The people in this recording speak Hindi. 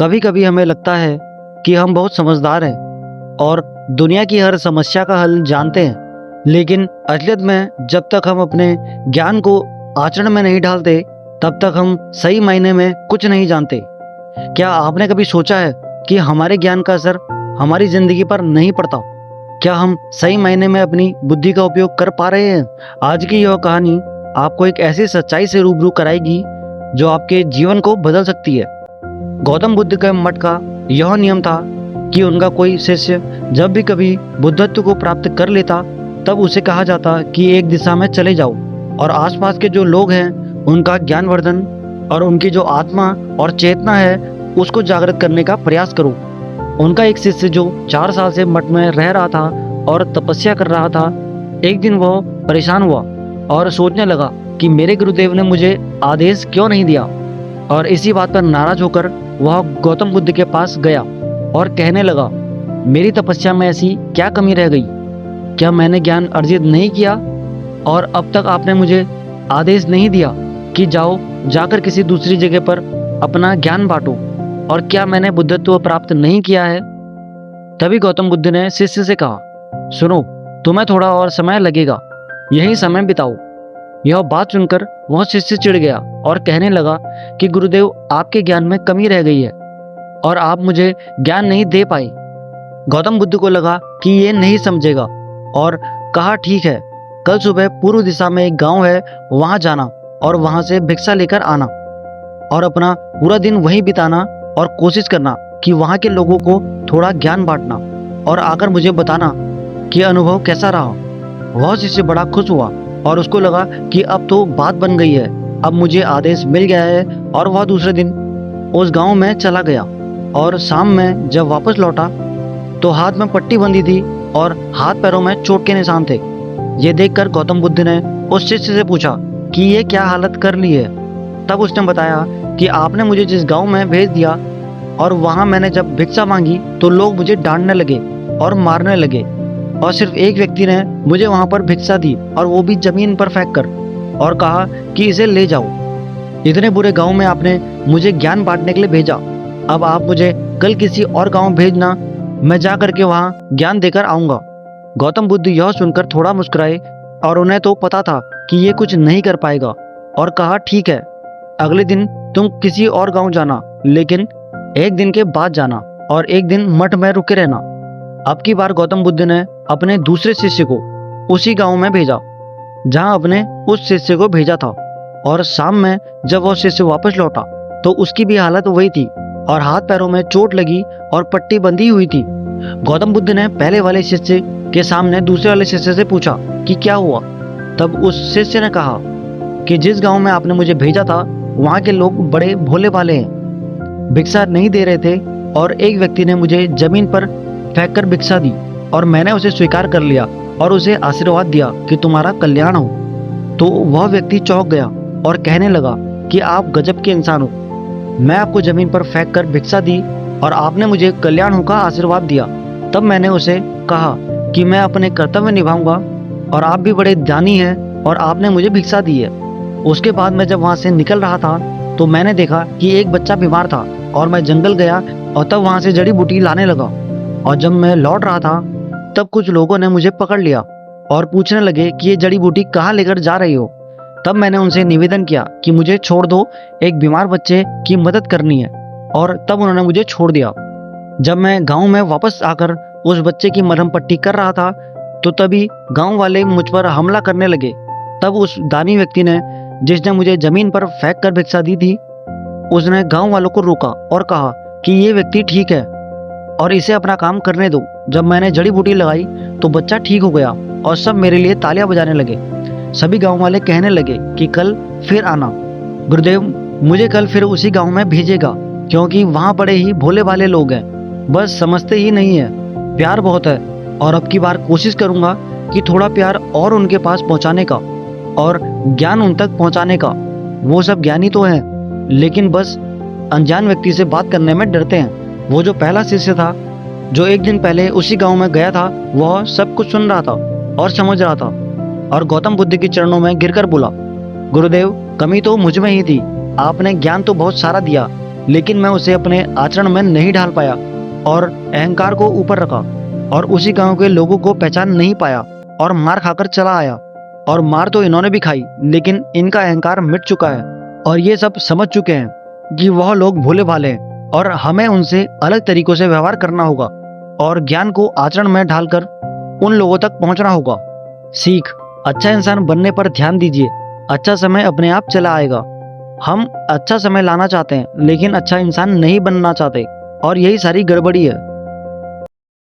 कभी कभी हमें लगता है कि हम बहुत समझदार हैं और दुनिया की हर समस्या का हल जानते हैं, लेकिन असलियत में जब तक हम अपने ज्ञान को आचरण में नहीं डालते तब तक हम सही मायने में कुछ नहीं जानते। क्या आपने कभी सोचा है कि हमारे ज्ञान का असर हमारी जिंदगी पर नहीं पड़ता? क्या हम सही मायने में अपनी बुद्धि का उपयोग कर पा रहे हैं? आज की यह कहानी आपको एक ऐसी सच्चाई से रूबरू कराएगी जो आपके जीवन को बदल सकती है। गौतम बुद्ध के मठ का यह नियम था कि उनका कोई शिष्य जब भी कभी बुद्धत्व को प्राप्त कर लेता तब उसे कहा जाता कि एक दिशा में चले जाओ और आसपास के जो लोग हैं उनका ज्ञानवर्धन और उनकी जो आत्मा और चेतना है उसको जागृत करने का प्रयास करो। उनका एक शिष्य जो 4 साल से मठ में रह रहा था और तपस्या कर रहा था, एक दिन वह परेशान हुआ और सोचने लगा कि मेरे गुरुदेव ने मुझे आदेश क्यों नहीं दिया, और इसी बात पर नाराज होकर वह गौतम बुद्ध के पास गया और कहने लगा, मेरी तपस्या में ऐसी क्या कमी रह गई? क्या मैंने ज्ञान अर्जित नहीं किया और अब तक आपने मुझे आदेश नहीं दिया कि जाओ जाकर किसी दूसरी जगह पर अपना ज्ञान बांटो? और क्या मैंने बुद्धत्व प्राप्त नहीं किया है? तभी गौतम बुद्ध ने शिष्य से कहा, सुनो, तुम्हें थोड़ा और समय लगेगा, यही समय बिताओ। यह बात सुनकर वह शिष्य चिढ़ गया और कहने लगा कि गुरुदेव, आपके ज्ञान में कमी रह गई है और आप मुझे ज्ञान नहीं दे पाए। गौतम बुद्ध को लगा कि ये नहीं समझेगा और कहा, ठीक है, कल सुबह पूर्व दिशा में एक गांव है, वहां जाना और वहां से भिक्षा लेकर आना और अपना पूरा दिन वहीं बिताना और कोशिश करना कि वहां के लोगों को थोड़ा ज्ञान बांटना और आकर मुझे बताना कि अनुभव कैसा रहा। वह शिष्य बड़ा खुश हुआ और उसको लगा कि अब तो बात बन गई है, अब मुझे आदेश मिल गया है। और वह दूसरे दिन उस गांव में चला गया और शाम में जब वापस लौटा तो हाथ में पट्टी बंधी थी और हाथ पैरों में चोट के निशान थे। ये देखकर गौतम बुद्ध ने उस शिष्य से पूछा कि ये क्या हालत कर ली है? तब उसने बताया कि आपने मुझे जिस गांव में भेज दिया और वहां मैंने जब भिक्षा मांगी तो लोग मुझे डांटने लगे और मारने लगे, और सिर्फ एक व्यक्ति ने मुझे वहां पर भिक्षा दी और वो भी जमीन पर फेंक कर, और कहा कि इसे ले जाओ। इतने बुरे गांव में आपने मुझे ज्ञान बांटने के लिए भेजा, अब आप मुझे कल किसी और गांव भेजना, मैं जा करके वहां ज्ञान देकर आऊंगा। गौतम बुद्ध यह सुनकर थोड़ा मुस्कुराए और उन्हें तो पता था कि ये कुछ नहीं कर पाएगा, और कहा, ठीक है, अगले दिन तुम किसी और गांव जाना, लेकिन एक दिन के बाद जाना और एक दिन मठ में रुके रहना। अब की बार गौतम बुद्ध ने अपने दूसरे शिष्य को उसी गांव में भेजा जहां अपने उस शिष्य को भेजा था, और शाम में जब वह शिष्य वापस लौटा तो उसकी भी हालत वही थी और हाथ पैरों में चोट लगी और पट्टी बंधी हुई थी। गौतम बुद्ध ने पहले वाले शिष्य के सामने दूसरे वाले शिष्य से पूछा कि क्या हुआ? तब उस शिष्य ने कहा कि जिस गांव में आपने मुझे भेजा था वहां के लोग बड़े भोले भाले हैं, भिक्षा नहीं दे रहे थे, और एक व्यक्ति ने मुझे जमीन पर फेंक कर भिक्षा दी और मैंने उसे स्वीकार कर लिया और उसे आशीर्वाद दिया कि तुम्हारा कल्याण हो। तो वह व्यक्ति चौंक गया और कहने लगा कि आप गजब के इंसान हो, मैं आपको जमीन पर फेंक कर भिक्षा दी और आपने मुझे कल्याण हो का आशीर्वाद दिया। तब मैंने उसे कहा कि मैं अपने कर्तव्य निभाऊंगा और आप भी बड़े दानी हैं और आपने मुझे भिक्षा दी है। उसके बाद मैं जब वहां से निकल रहा था तो मैंने देखा कि एक बच्चा बीमार था और मैं जंगल गया और तब वहां से जड़ी बूटी लाने लगा, और जब मैं लौट रहा था तब कुछ लोगों ने मुझे पकड़ लिया और पूछने लगे कि ये जड़ी बूटी कहाँ लेकर जा रही हो। तब मैंने उनसे निवेदन किया कि मुझे छोड़ दो, एक बीमार बच्चे की मदद करनी है, और तब उन्होंने मुझे छोड़ दिया। जब मैं गांव में वापस आकर उस बच्चे की मरहम पट्टी कर रहा था तो तभी गांव वाले मुझ पर हमला करने लगे। तब उस दानी व्यक्ति ने, जिसने मुझे जमीन पर फेंक कर भिक्षा दी थी, उसने गांव वालों को रोका और कहा कि ये व्यक्ति ठीक है और इसे अपना काम करने दो। जब मैंने जड़ी बूटी लगाई तो बच्चा ठीक हो गया और सब मेरे लिए तालियां बजाने लगे। सभी गांव वाले कहने लगे कि कल फिर आना, गुरुदेव मुझे कल फिर उसी गांव में भेजेगा, क्योंकि वहां बड़े ही भोले भाले लोग हैं, बस समझते ही नहीं है, प्यार बहुत है, और अब की बार कोशिश करूंगा कि थोड़ा प्यार और उनके पास पहुंचाने का और ज्ञान उन तक पहुंचाने का। वो सब ज्ञानी तो हैं, लेकिन बस अनजान व्यक्ति से बात करने में डरते हैं। वो जो पहला शिष्य था जो एक दिन पहले उसी गांव में गया था, वह सब कुछ सुन रहा था और समझ रहा था, और गौतम बुद्ध के चरणों में गिरकर बोला, गुरुदेव कमी तो मुझ में ही थी, आपने ज्ञान तो बहुत सारा दिया, लेकिन मैं उसे अपने आचरण में नहीं ढाल पाया और अहंकार को ऊपर रखा और उसी गांव के लोगों को पहचान नहीं पाया और मार खाकर चला आया। और मार तो इन्होंने भी खाई, लेकिन इनका अहंकार मिट चुका है और ये सब समझ चुके हैं कि वह लोग भोले भाले हैं और हमें उनसे अलग तरीकों से व्यवहार करना होगा और ज्ञान को आचरण में ढालकर उन लोगों तक पहुंचना होगा। सीख, अच्छा इंसान बनने पर ध्यान दीजिए, अच्छा समय अपने आप चला आएगा। हम अच्छा समय लाना चाहते हैं लेकिन अच्छा इंसान नहीं बनना चाहते और यही सारी गड़बड़ी है।